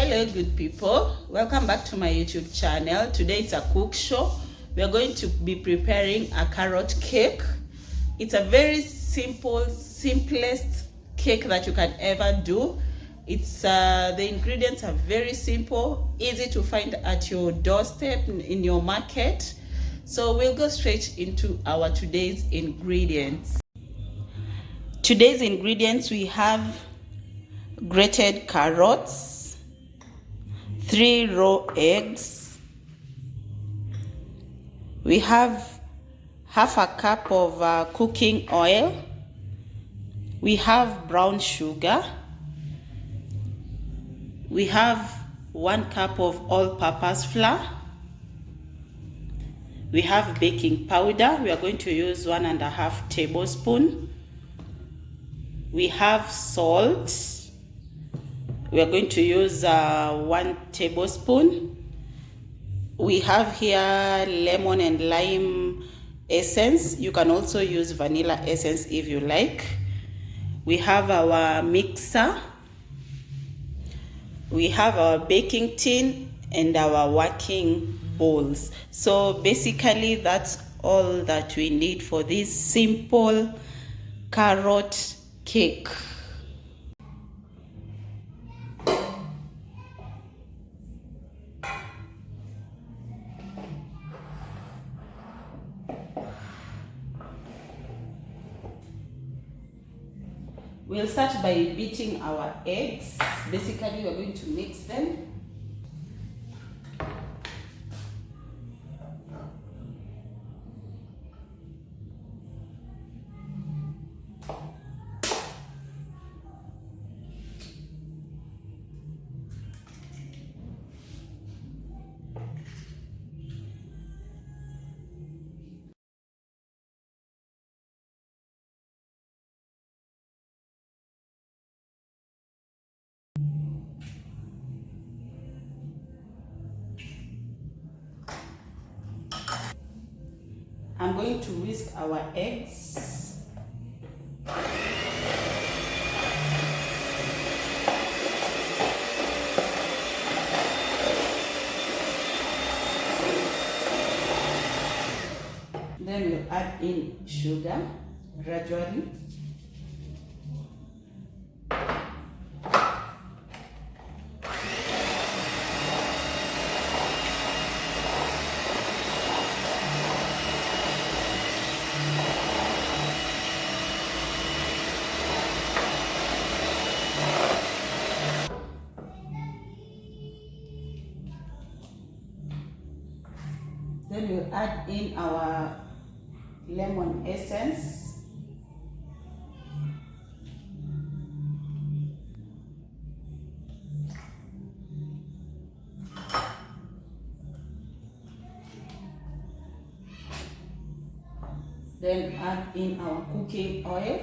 Hello good people, welcome back to my YouTube channel. Today it's a cook show. We are going to be preparing a carrot cake. It's a very simplest cake that you can ever do. It's the ingredients are very simple, easy to find at your doorstep in your market. So we'll go straight into our today's ingredients. Today's ingredients, we have grated carrots, 3 raw eggs, we have half a cup of cooking oil, we have brown sugar, we have 1 cup of all-purpose flour, we have baking powder. We are going to use 1.5 tablespoons. We have salt. We are going to use 1 tablespoon. We have here lemon and lime essence. You can also use vanilla essence if you like. We have our mixer. We have our baking tin and our working bowls. So basically that's all that we need for this simple carrot cake. We'll start by beating our eggs. Basically, we're going to mix them. I'm going to whisk our eggs. Then we'll add in sugar gradually. Then we'll add in our lemon essence. Then add in our cooking oil.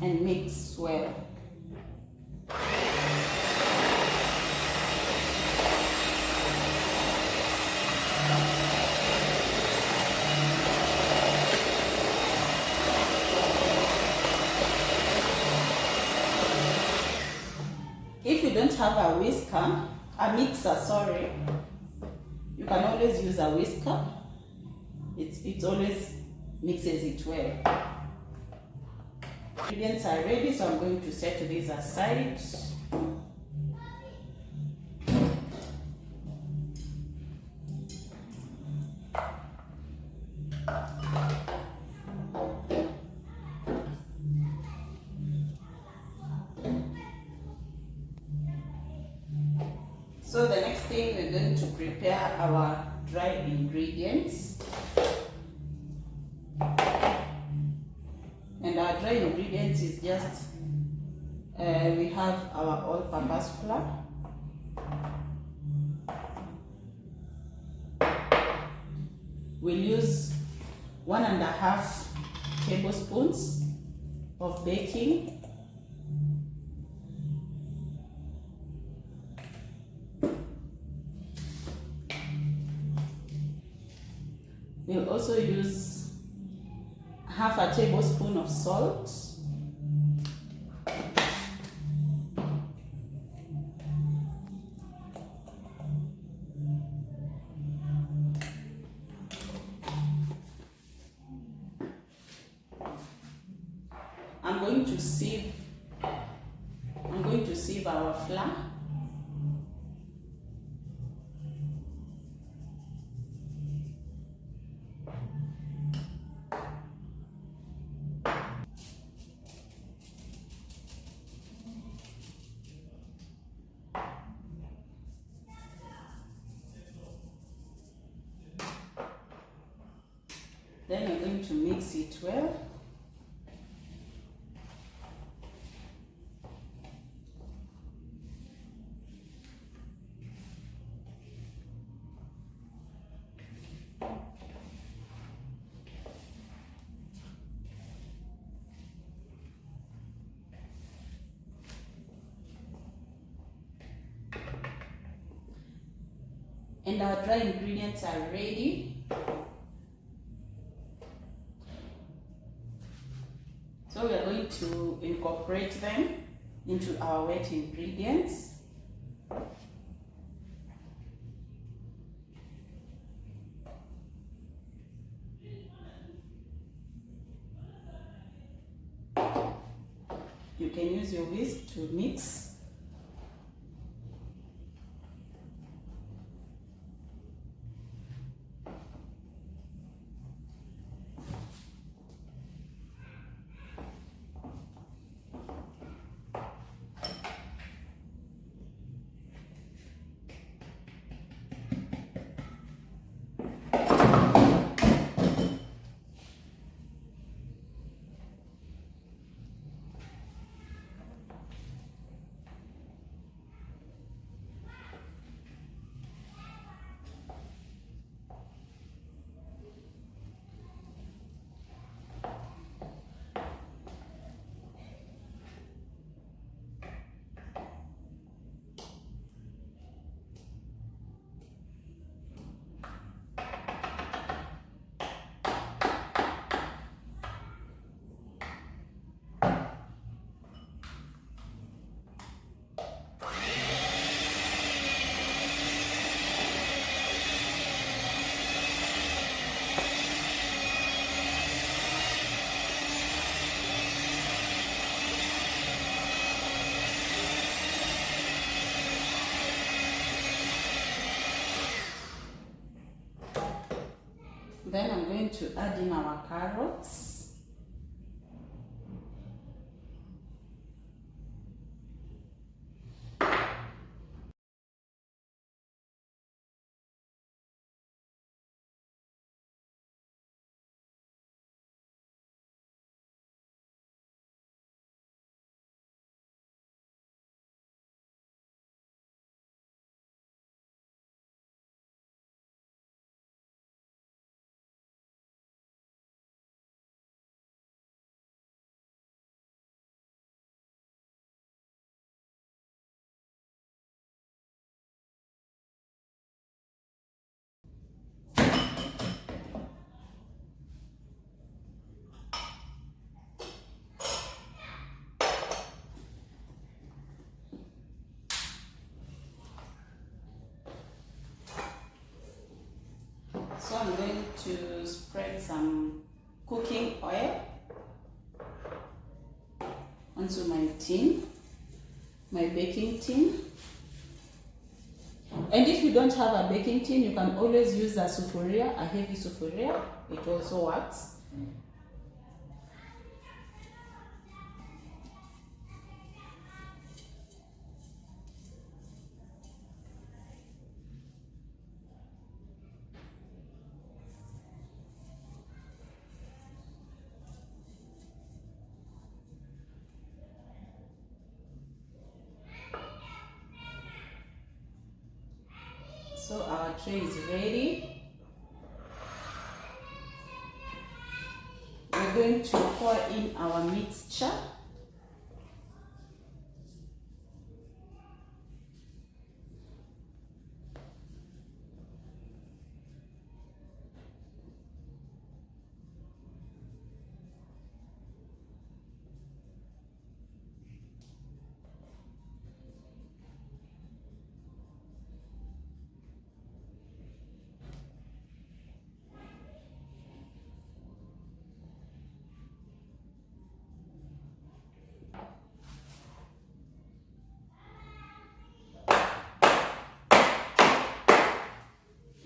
And mix well. If you don't have a mixer, sorry, you can always use a whisker. It always mixes it well. Ingredients are ready, so I'm going to set these aside. So the next thing, we're going to prepare our dry ingredients. And our dry ingredients is just, we have our all-purpose flour. We'll use 1.5 tablespoons of baking. We'll also use half a tablespoon of salt, I'm going to sieve our flour. Then I'm going to mix it well. And our dry ingredients are ready. So we are going to incorporate them into our wet ingredients. You can use your whisk to mix. Then I'm going to add in our carrots. So I'm going to spread some cooking oil onto my tin, my baking tin. And if you don't have a baking tin, you can always use a sufuria, a heavy sufuria. It also works. So our tray is ready. We're going to pour in our mixture.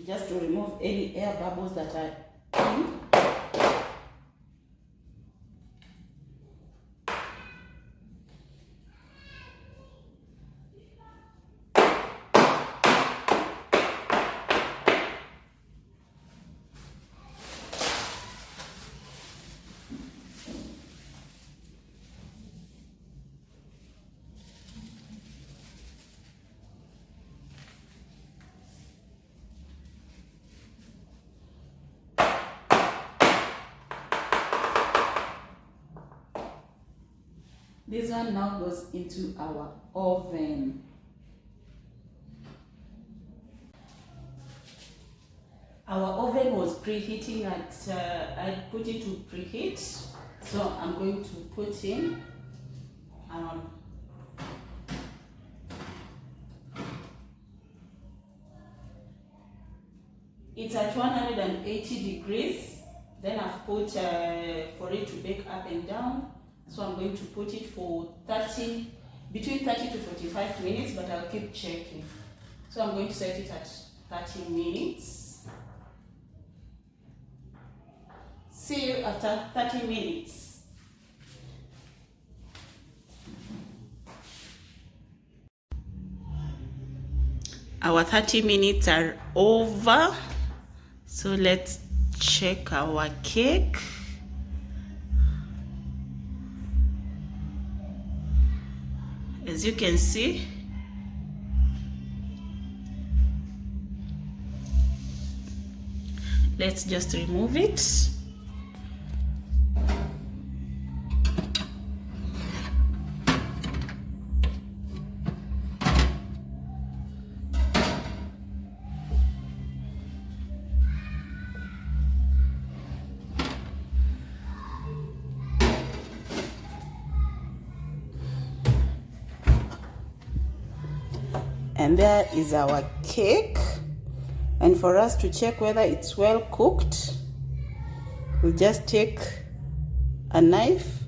just to remove any air bubbles that are in. This one now goes into our oven. Our oven was preheating at, I put it to preheat. So I'm going to put in it's at 180 degrees. Then I've put for it to bake up and down. So I'm going to put it for between 30 to 45 minutes, but I'll keep checking. So I'm going to set it at 30 minutes. See you after 30 minutes. Our 30 minutes are over. So let's check our cake. As you can see, let's just remove it. And there is our cake. And for us to check whether it's well cooked, we'll just take a knife,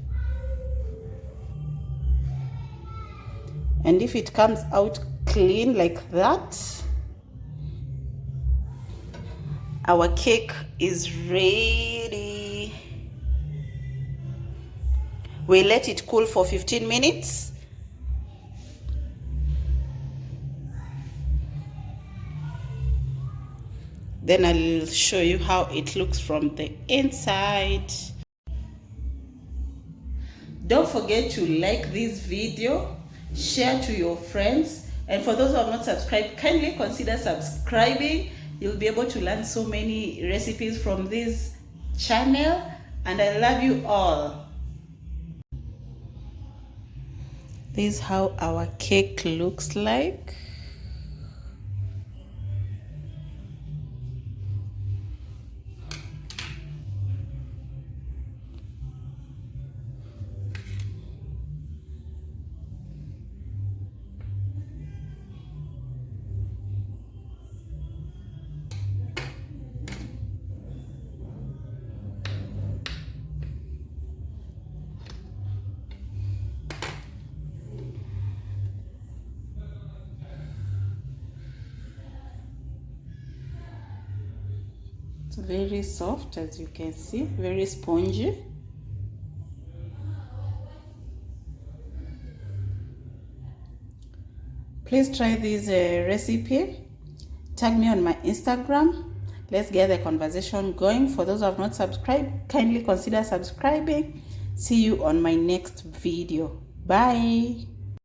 and if it comes out clean like that, our cake is ready. We let it cool for 15 minutes. Then I'll show you how it looks from the inside. Don't forget to like this video, share to your friends, and for those who have not subscribed, kindly consider subscribing. You'll be able to learn so many recipes from this channel, and I love you all. This is how our cake looks like. Very soft, as you can see, very spongy. Please try this recipe. Tag me on my Instagram. Let's get the conversation going. For those who have not subscribed, kindly consider subscribing. See you on my next video. Bye.